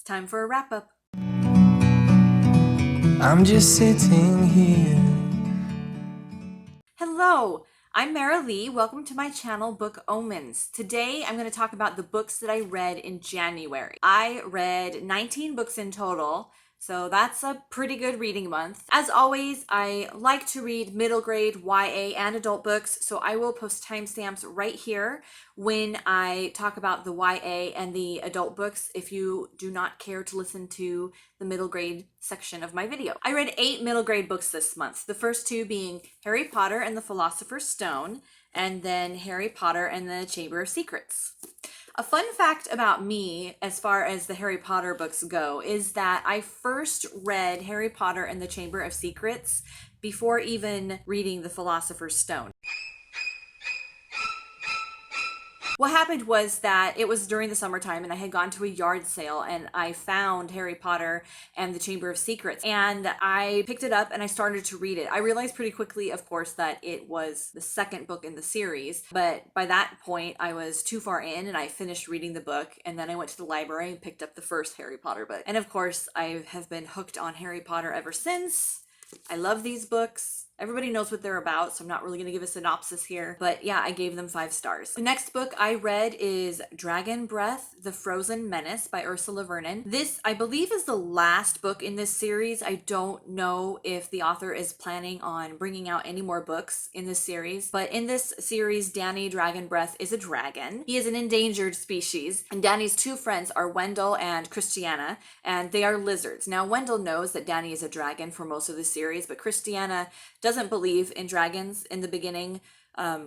It's time for a wrap-up. I'm just sitting here. Hello, I'm Mara Lee. Welcome to my channel, Book Omens. Today, I'm going to talk about the books that I read in January. I read 19 books in total, so that's a pretty good reading month. As always, I like to read middle grade, YA, and adult books, so I will post timestamps right here when I talk about the YA and the adult books if you do not care to listen to the middle grade section of my video. I read 8 middle grade books this month, the first 2 being Harry Potter and the Philosopher's Stone, and then Harry Potter and the Chamber of Secrets. A fun fact about me, as far as the Harry Potter books go, is that I first read Harry Potter and the Chamber of Secrets before even reading the Philosopher's Stone. What happened was that it was during the summertime and I had gone to a yard sale and I found Harry Potter and the Chamber of Secrets and I picked it up and I started to read it. I realized pretty quickly, of course, that it was the second book in the series, but by that point I was too far in and I finished reading the book, and then I went to the library and picked up the first Harry Potter book. And of course, I have been hooked on Harry Potter ever since. I love these books. Everybody knows what they're about, so I'm not really going to give a synopsis here. But yeah, I gave them 5 stars. The next book I read is Dragon Breath, The Frozen Menace by Ursula Vernon. This, I believe, is the last book in this series. I don't know if the author is planning on bringing out any more books in this series. But in this series, Danny Dragon Breath is a dragon. He is an endangered species. And Danny's 2 friends are Wendell and Christiana, and they are lizards. Now, Wendell knows that Danny is a dragon for most of the series, but Christiana doesn't believe in dragons in the beginning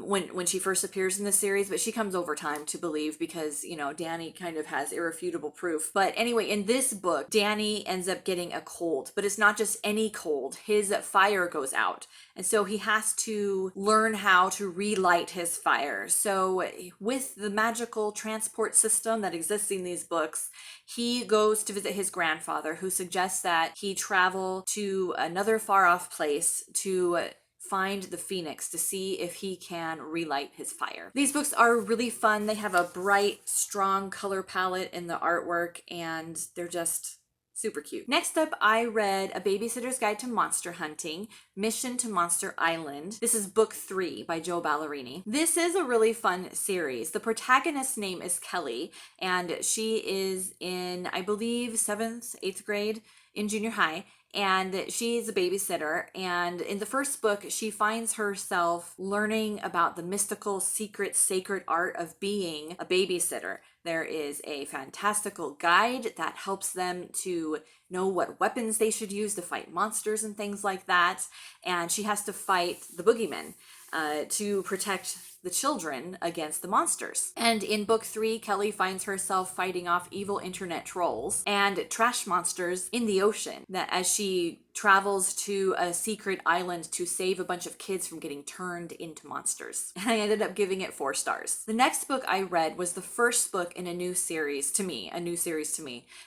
when she first appears in the series, but she comes over time to believe because, you know, Danny kind of has irrefutable proof. But anyway, in this book, Danny ends up getting a cold, but it's not just any cold. His fire goes out, and so he has to learn how to relight his fire. So with the magical transport system that exists in these books, he goes to visit his grandfather, who suggests that he travel to another far off place to find the phoenix to see if he can relight his fire. These books are really fun. They have a bright, strong color palette in the artwork, and they're just super cute. Next up, I read A Babysitter's Guide to Monster Hunting, Mission to Monster Island. This is book 3 by Joe Ballerini. This is a really fun series. The protagonist's name is Kelly, and she is in, I believe, 7th, 8th grade in junior high. And she's a babysitter, and in the first book she finds herself learning about the mystical, secret, sacred art of being a babysitter. There is a fantastical guide that helps them to know what weapons they should use to fight monsters and things like that, and she has to fight the boogeyman to protect the children against the monsters. And in book 3, Kelly finds herself fighting off evil internet trolls and trash monsters in the ocean, that as she travels to a secret island to save a bunch of kids from getting turned into monsters. And I ended up giving it 4 stars. The next book I read was the first book in a new series to me,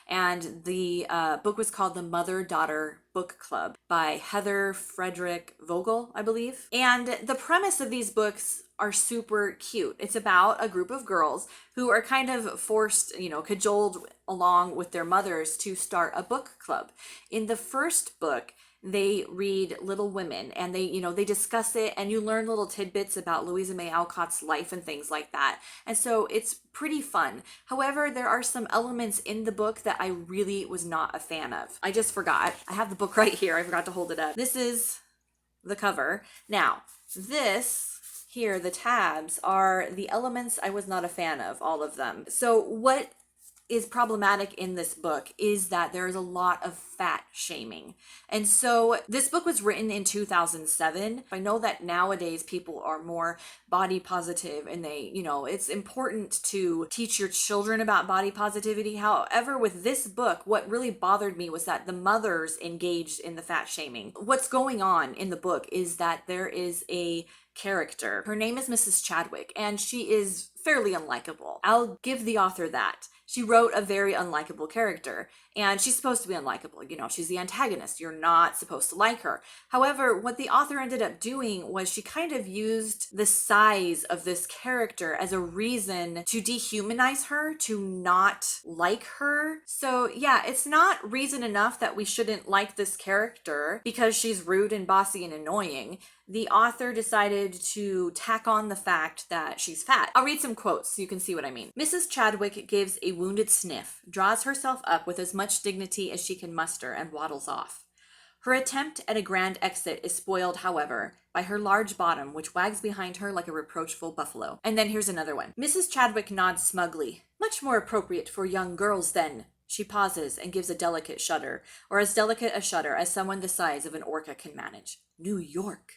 and the book was called The Mother-Daughter Book Club by Heather Frederick Vogel, I believe. And the premise of these books are super cute. It's about a group of girls who are kind of forced, cajoled along with their mothers to start a book club. In the first book, they read Little Women, and they discuss it, and you learn little tidbits about Louisa May Alcott's life and things like that. And so it's pretty fun. However, there are some elements in the book that I really was not a fan of. I just forgot. I have the book right here. I forgot to hold it up. This is the cover. Now, this here, the tabs, are the elements I was not a fan of, all of them. So what is problematic in this book is that there is a lot of fat shaming. And so this book was written in 2007. I know that nowadays people are more body positive, and it's important to teach your children about body positivity. However, with this book, what really bothered me was that the mothers engaged in the fat shaming. What's going on in the book is that there is a character. Her name is Mrs. Chadwick, and she is fairly unlikable. I'll give the author that. She wrote a very unlikable character, and she's supposed to be unlikable. You know, she's the antagonist. You're not supposed to like her. However, what the author ended up doing was she kind of used the size of this character as a reason to dehumanize her, to not like her. So, yeah, it's not reason enough that we shouldn't like this character because she's rude and bossy and annoying. The author decided to tack on the fact that she's fat. I'll read some quotes so you can see what I mean. Mrs. Chadwick gives a wounded sniff, draws herself up with as much dignity as she can muster, and waddles off. Her attempt at a grand exit is spoiled, however, by her large bottom, which wags behind her like a reproachful buffalo. And then here's another one. Mrs. Chadwick nods smugly. Much more appropriate for young girls, then. She pauses and gives a delicate shudder, or as delicate a shudder as someone the size of an orca can manage. New York.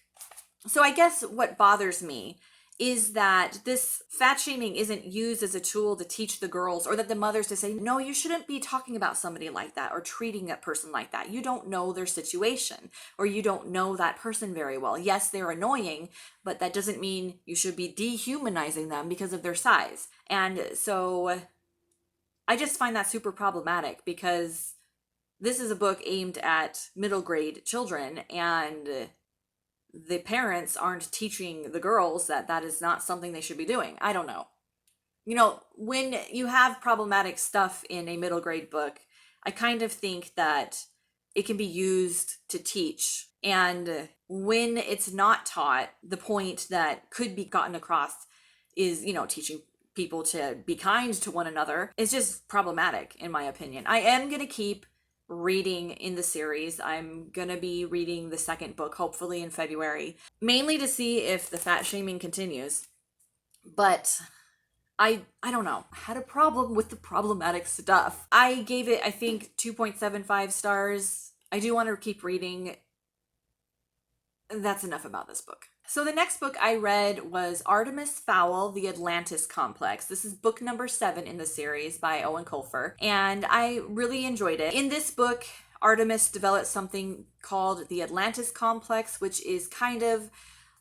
So I guess what bothers me is that this fat shaming isn't used as a tool to teach the girls, or that the mothers to say, no, you shouldn't be talking about somebody like that or treating a person like that. You don't know their situation, or you don't know that person very well. Yes, they're annoying, but that doesn't mean you should be dehumanizing them because of their size. And so I just find that super problematic, because this is a book aimed at middle grade children, and the parents aren't teaching the girls that that is not something they should be doing. I don't know. You know, when you have problematic stuff in a middle grade book, I kind of think that it can be used to teach. And when it's not taught, the point that could be gotten across is, you know, teaching people to be kind to one another. It's just problematic, in my opinion. I am going to keep reading in the series. I'm gonna be reading the second book, hopefully in February, mainly to see if the fat shaming continues. But I don't know. I had a problem with the problematic stuff. I gave it, I think, 2.75 stars. I do want to keep reading. That's enough about this book. So the next book I read was Artemis Fowl, The Atlantis Complex. This is book number 7 in the series by Owen Colfer, and I really enjoyed it. In this book, Artemis developed something called the Atlantis Complex, which is kind of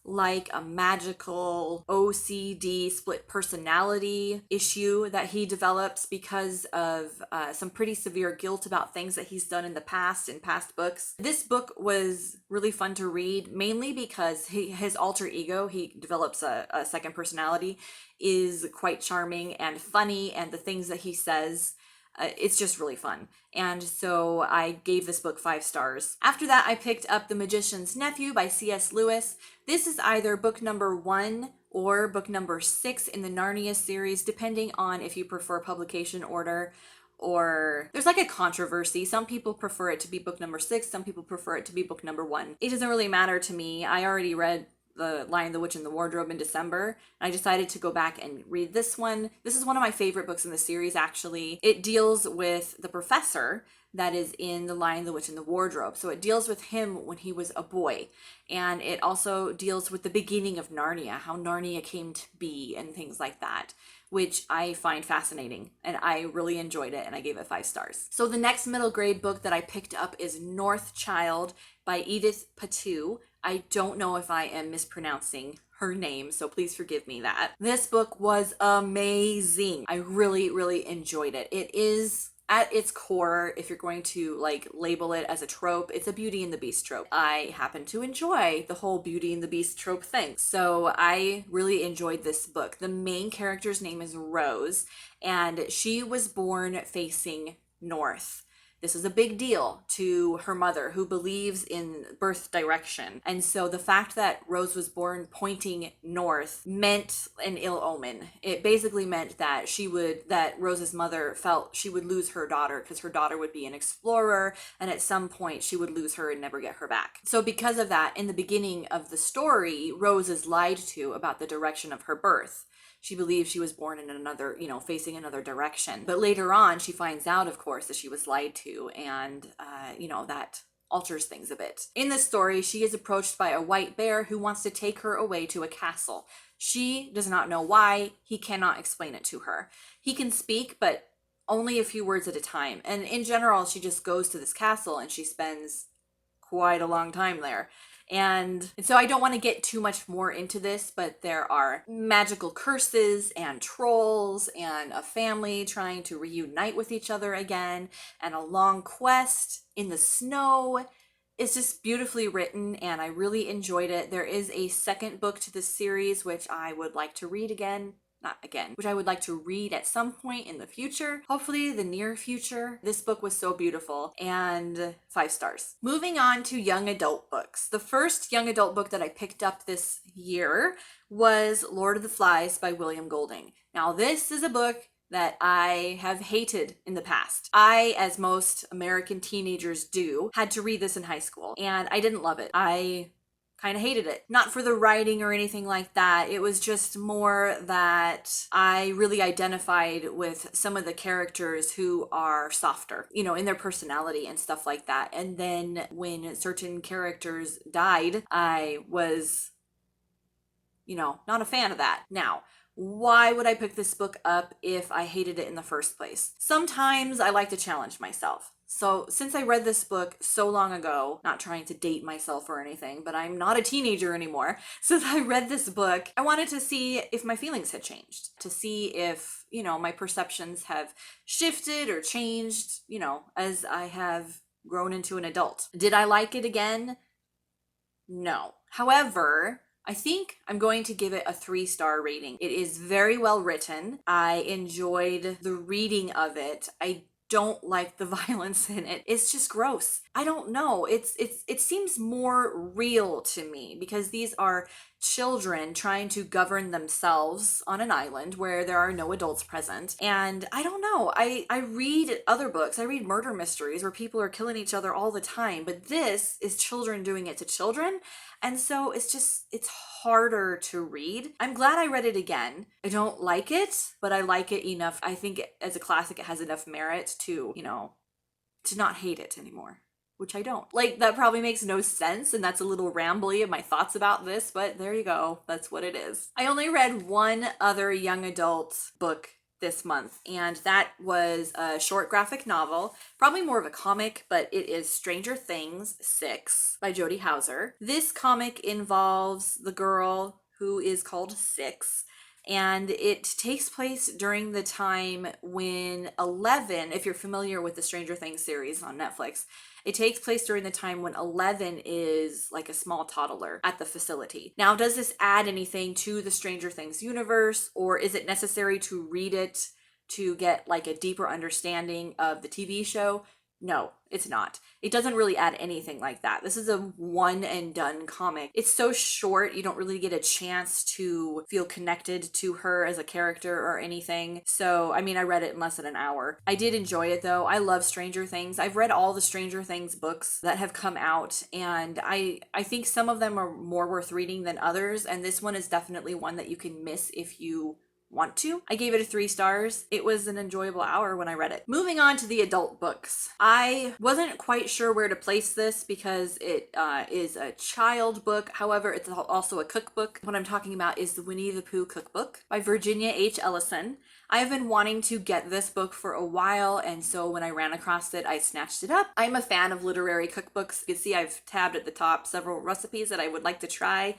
like a magical OCD split personality issue that he develops because of some pretty severe guilt about things that he's done in the past, in past books. This book was really fun to read, mainly because his alter ego, he develops a second personality, is quite charming and funny, and the things that he says, it's just really fun. And so I gave this book 5 stars. After that, I picked up The Magician's Nephew by C.S. Lewis. This is either book number 1 or book number 6 in the Narnia series, depending on if you prefer publication order, or there's like a controversy. Some people prefer it to be book number 6, some people prefer it to be book number 1. It doesn't really matter to me. I already read The Lion, the Witch, and the Wardrobe in December. I decided to go back and read this one. This is one of my favorite books in the series, actually. It deals with the professor that is in The Lion, the Witch, and the Wardrobe. So it deals with him when he was a boy. And it also deals with the beginning of Narnia, how Narnia came to be and things like that, which I find fascinating, and I really enjoyed it, and I gave it 5 stars. So the next middle grade book that I picked up is North Child by Edith Patu. I don't know if I am mispronouncing her name, so please forgive me that. This book was amazing. I really, really enjoyed it. It is, at its core, if you're going to like label it as a trope, it's a Beauty and the Beast trope. I happen to enjoy the whole Beauty and the Beast trope thing, so I really enjoyed this book. The main character's name is Rose, and she was born facing north. This is a big deal to her mother, who believes in birth direction. And so the fact that Rose was born pointing north meant an ill omen. It basically meant that that Rose's mother felt she would lose her daughter, because her daughter would be an explorer, and at some point she would lose her and never get her back. So because of that, in the beginning of the story, Rose is lied to about the direction of her birth. She believes she was born in another, facing another direction. But later on, she finds out, of course, that she was lied to, and, that alters things a bit. In this story, she is approached by a white bear who wants to take her away to a castle. She does not know why. He cannot explain it to her. He can speak, but only a few words at a time. And in general, she just goes to this castle and she spends quite a long time there. And so I don't want to get too much more into this, but there are magical curses and trolls and a family trying to reunite with each other again and a long quest in the snow. It's just beautifully written and I really enjoyed it. There is a second book to this series, which I would like to read again. Not again, which I would like to read at some point in the future, hopefully the near future. This book was so beautiful and 5 stars. Moving on to young adult books. The first young adult book that I picked up this year was Lord of the Flies by William Golding. Now, this is a book that I have hated in the past. I, as most American teenagers do, had to read this in high school and I didn't love it. I kind of hated it. Not for the writing or anything like that. It was just more that I really identified with some of the characters who are softer, in their personality and stuff like that. And then when certain characters died, I was, not a fan of that. Now, why would I pick this book up if I hated it in the first place? Sometimes I like to challenge myself. So, since I read this book so long ago, not trying to date myself or anything, but I'm not a teenager anymore. Since I read this book, I wanted to see if my feelings had changed, to see if, my perceptions have shifted or changed, as I have grown into an adult. Did I like it again? No. However, I think I'm going to give it a 3-star rating. It is very well written. I enjoyed the reading of it. I don't like the violence in it. It's just gross. I don't know. It seems more real to me because these are children trying to govern themselves on an island where there are no adults present. And I don't know. I read other books. I read murder mysteries where people are killing each other all the time, but this is children doing it to children. And so it's harder to read. I'm glad I read it again. I don't like it, but I like it enough. I think as a classic, it has enough merit to, to not hate it anymore, which I don't. Like, that probably makes no sense, and that's a little rambly of my thoughts about this, but there you go. That's what it is. I only read one other young adult book this month, and that was a short graphic novel, probably more of a comic, but it is Stranger Things 6 by Jody Houser. This comic involves the girl who is called Six, and it takes place during the time when Eleven, if you're familiar with the Stranger Things series on Netflix, it takes place during the time when Eleven is like a small toddler at the facility. Now, does this add anything to the Stranger Things universe, or is it necessary to read it to get like a deeper understanding of the TV show? No, it's not. It doesn't really add anything like that. This is a one and done comic. It's so short, you don't really get a chance to feel connected to her as a character or anything. So, I mean, I read it in less than an hour. I did enjoy it though. I love Stranger Things. I've read all the Stranger Things books that have come out, and I think some of them are more worth reading than others, and this one is definitely one that you can miss if you want to. I gave it a 3 stars. It was an enjoyable hour when I read it. Moving on to the adult books. I wasn't quite sure where to place this because it is a child book. However, it's also a cookbook. What I'm talking about is the Winnie the Pooh cookbook by Virginia H. Ellison. I have been wanting to get this book for a while, and so when I ran across it, I snatched it up. I'm a fan of literary cookbooks. You can see I've tabbed at the top several recipes that I would like to try.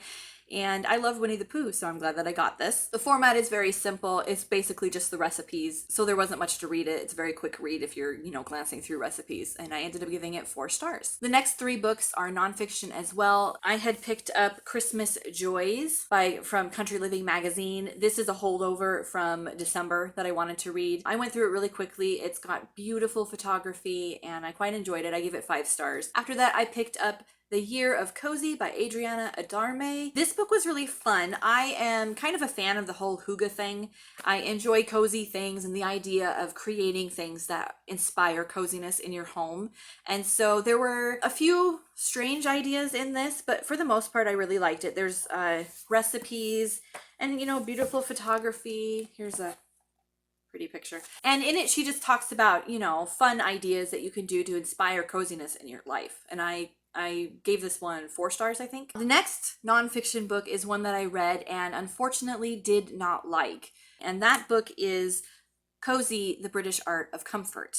And I love Winnie the Pooh, so I'm glad that I got this. The format is very simple. It's basically just the recipes, so there wasn't much to read it. It's a very quick read if you're, glancing through recipes, and I ended up giving it 4 stars. The next 3 books are nonfiction as well. I had picked up Christmas Joys from Country Living magazine. This is a holdover from December that I wanted to read. I went through it really quickly. It's got beautiful photography, and I quite enjoyed it. I give it 5 stars. After that, I picked up The Year of Cozy by Adriana Adarme. This book was really fun. I am kind of a fan of the whole hygge thing. I enjoy cozy things and the idea of creating things that inspire coziness in your home. And so there were a few strange ideas in this, but for the most part, I really liked it. There's recipes and, beautiful photography. Here's a pretty picture. And in it, she just talks about, fun ideas that you can do to inspire coziness in your life. And I gave this one 4 stars, I think. The next nonfiction book is one that I read and unfortunately did not like. And that book is Cozy, The British Art of Comfort.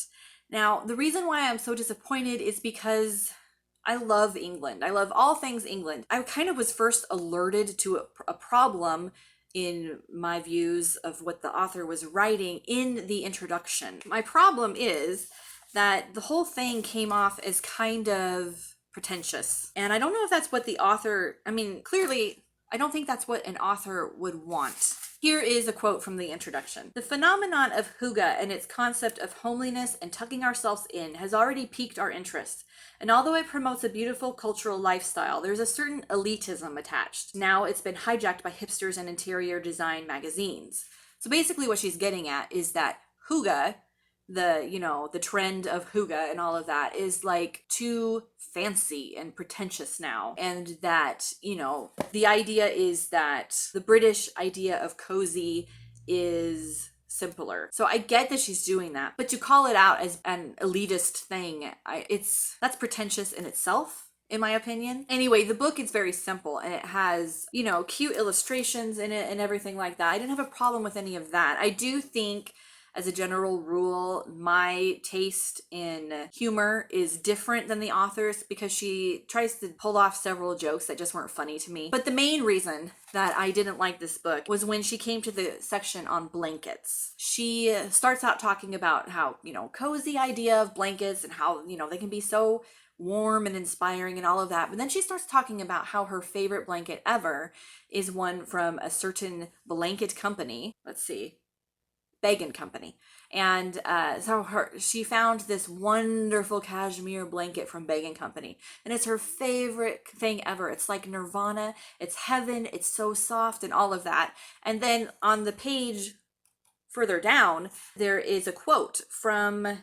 Now, the reason why I'm so disappointed is because I love England. I love all things England. I kind of was first alerted to a problem in my views of what the author was writing in the introduction. My problem is that the whole thing came off as kind of pretentious. And I don't know if that's what the author, I mean, clearly, I don't think that's what an author would want. Here is a quote from the introduction. The phenomenon of hygge and its concept of homeliness and tucking ourselves in has already piqued our interest. And although it promotes a beautiful cultural lifestyle, there's a certain elitism attached. Now it's been hijacked by hipsters and interior design magazines. So basically what she's getting at is that hygge, the trend of hygge and all of that is like too fancy and pretentious now, and that the idea is that the British idea of cozy is simpler. So I get that she's doing that, but to call it out as an elitist thing, that's pretentious in itself, in my opinion. Anyway, the book is very simple and it has, cute illustrations in it and everything like that. I didn't have a problem with any of that. I do think, as a general rule, my taste in humor is different than the author's because she tries to pull off several jokes that just weren't funny to me. But the main reason that I didn't like this book was when she came to the section on blankets. She starts out talking about how, cozy idea of blankets and how, they can be so warm and inspiring and all of that. But then she starts talking about how her favorite blanket ever is one from a certain blanket company. Let's see. Bag & Company. And she found this wonderful cashmere blanket from Bag & Company. And it's her favorite thing ever. It's like nirvana. It's heaven. It's so soft and all of that. And then on the page further down, there is a quote from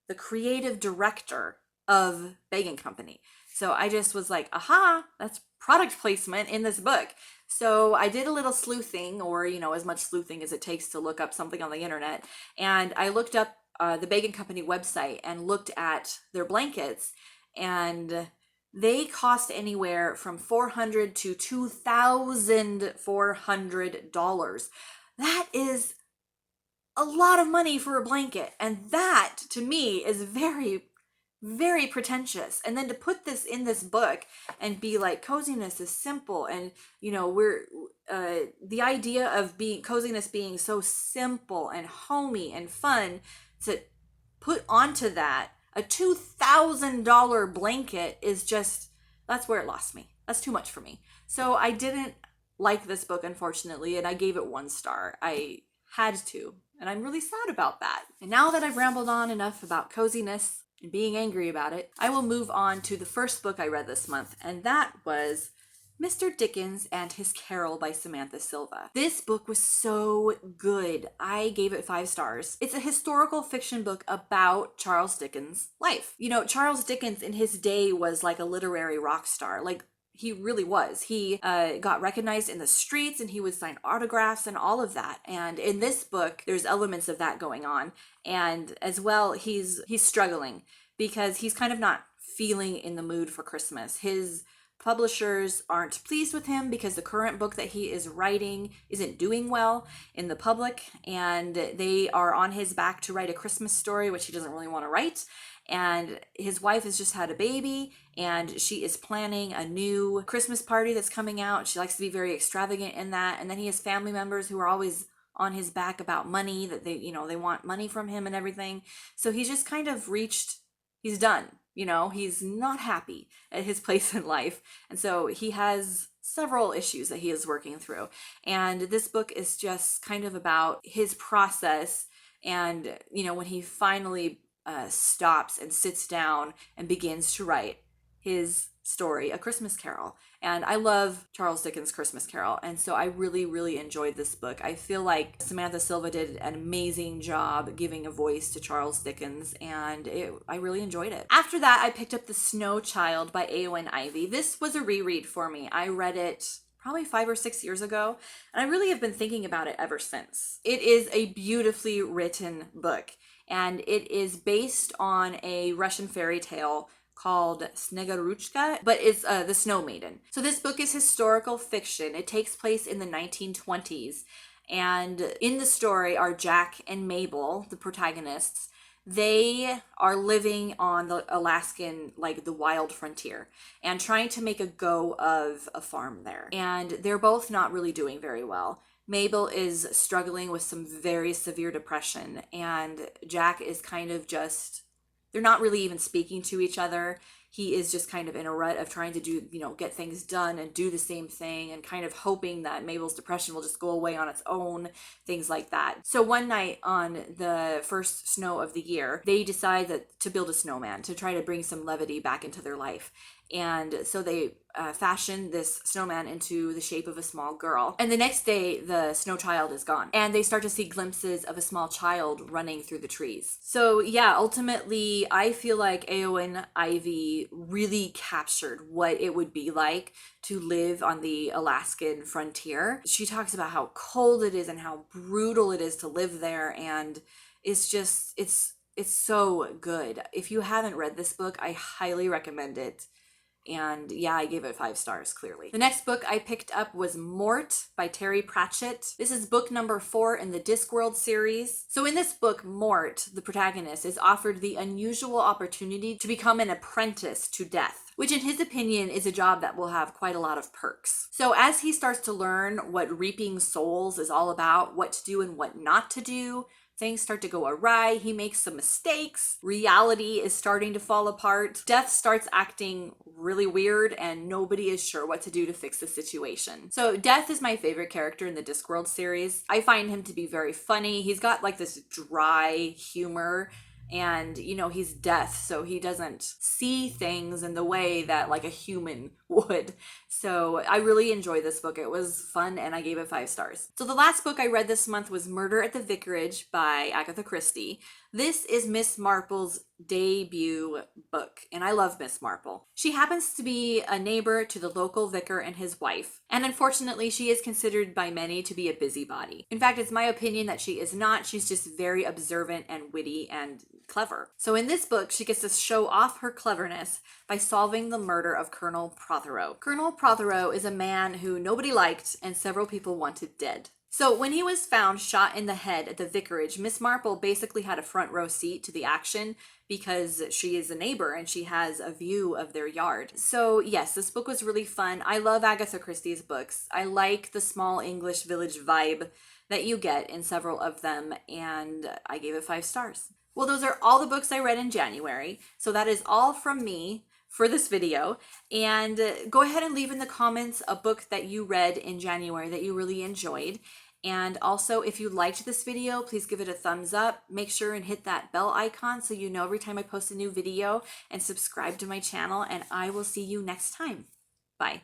the creative director of Bag & Company. So I just was like, aha, that's product placement in this book. So I did a little sleuthing, or, as much sleuthing as it takes to look up something on the internet. And I looked up the Bag & Company website and looked at their blankets, and they cost anywhere from $400 to $2,400. That is a lot of money for a blanket. And that, to me, is very, very pretentious. And then to put this in this book and be like, coziness is simple, and we're the idea of coziness being so simple and homey and fun, to put onto that a $2,000 blanket is just, that's where it lost me. That's too much for me. So I didn't like this book, unfortunately, and I gave it 1 star. I had to, and I'm really sad about that. And now that I've rambled on enough about coziness and being angry about it, I will move on to the first book I read this month, and that was Mr. Dickens and His Carol by Samantha Silva. This book was so good. I gave it 5 stars. It's a historical fiction book about Charles Dickens' life. Charles Dickens in his day was like a literary rock star. Like, he really was. He got recognized in the streets, and he would sign autographs and all of that. And in this book, there's elements of that going on. And as well, he's struggling because he's kind of not feeling in the mood for Christmas. His publishers aren't pleased with him because the current book that he is writing isn't doing well in the public, and they are on his back to write a Christmas story, which he doesn't really want to write. And his wife has just had a baby, and she is planning a new Christmas party that's coming out. She likes to be very extravagant in that. And then he has family members who are always on his back about money, that they want money from him and everything. So he's just kind of he's done. He's not happy at his place in life. And so he has several issues that he is working through. And this book is just kind of about his process. And, when he finally stops and sits down and begins to write his story, A Christmas Carol. And I love Charles Dickens' Christmas Carol. And so I really, really enjoyed this book. I feel like Samantha Silva did an amazing job giving a voice to Charles Dickens, and I really enjoyed it. After that, I picked up The Snow Child by Eowyn Ivey. This was a reread for me. I read it probably 5 or 6 years ago, and I really have been thinking about it ever since. It is a beautifully written book, and it is based on a Russian fairy tale called Sneguruchka, but it's The Snow Maiden. So this book is historical fiction. It takes place in the 1920s, and in the story are Jack and Mabel, the protagonists. They are living on the Alaskan, like the wild frontier, and trying to make a go of a farm there. And they're both not really doing very well. Mabel is struggling with some very severe depression, and Jack is kind of just, they're not really even speaking to each other. He is just kind of in a rut of trying to do, get things done and do the same thing, and kind of hoping that Mabel's depression will just go away on its own, things like that. So one night on the first snow of the year, they decide to build a snowman to try to bring some levity back into their life. And so they fashion this snowman into the shape of a small girl. And the next day, the snow child is gone. And they start to see glimpses of a small child running through the trees. So yeah, ultimately, I feel like Eowyn Ivy really captured what it would be like to live on the Alaskan frontier. She talks about how cold it is and how brutal it is to live there. And it's just, it's so good. If you haven't read this book, I highly recommend it. And yeah, I gave it 5 stars, clearly. The next book I picked up was Mort by Terry Pratchett. This is book number 4 in the Discworld series. So in this book, Mort, the protagonist, is offered the unusual opportunity to become an apprentice to death, which in his opinion is a job that will have quite a lot of perks. So as he starts to learn what reaping souls is all about, what to do and what not to do, things start to go awry. He makes some mistakes. Reality is starting to fall apart. Death starts acting really weird, and nobody is sure what to do to fix the situation. So Death is my favorite character in the Discworld series. I find him to be very funny. He's got like this dry humor, and he's death, so he doesn't see things in the way that like a human would. So I really enjoyed this book. It was fun, and I gave it 5 stars. So the last book I read this month was Murder at the Vicarage by Agatha Christie. This is Miss Marple's debut book, and I love Miss Marple. She happens to be a neighbor to the local vicar and his wife, and unfortunately she is considered by many to be a busybody. In fact, it's my opinion that she is not. She's just very observant and witty and clever. So in this book, she gets to show off her cleverness by solving the murder of Colonel Prothero. Colonel Prothero is a man who nobody liked and several people wanted dead. So when he was found shot in the head at the vicarage, Miss Marple basically had a front row seat to the action because she is a neighbor and she has a view of their yard. So yes, this book was really fun. I love Agatha Christie's books. I like the small English village vibe that you get in several of them, and I gave it 5 stars. Well, those are all the books I read in January. So that is all from me for this video. And go ahead and leave in the comments a book that you read in January that you really enjoyed. And also, if you liked this video, please give it a thumbs up. Make sure and hit that bell icon so you know every time I post a new video, and subscribe to my channel, and I will see you next time. Bye.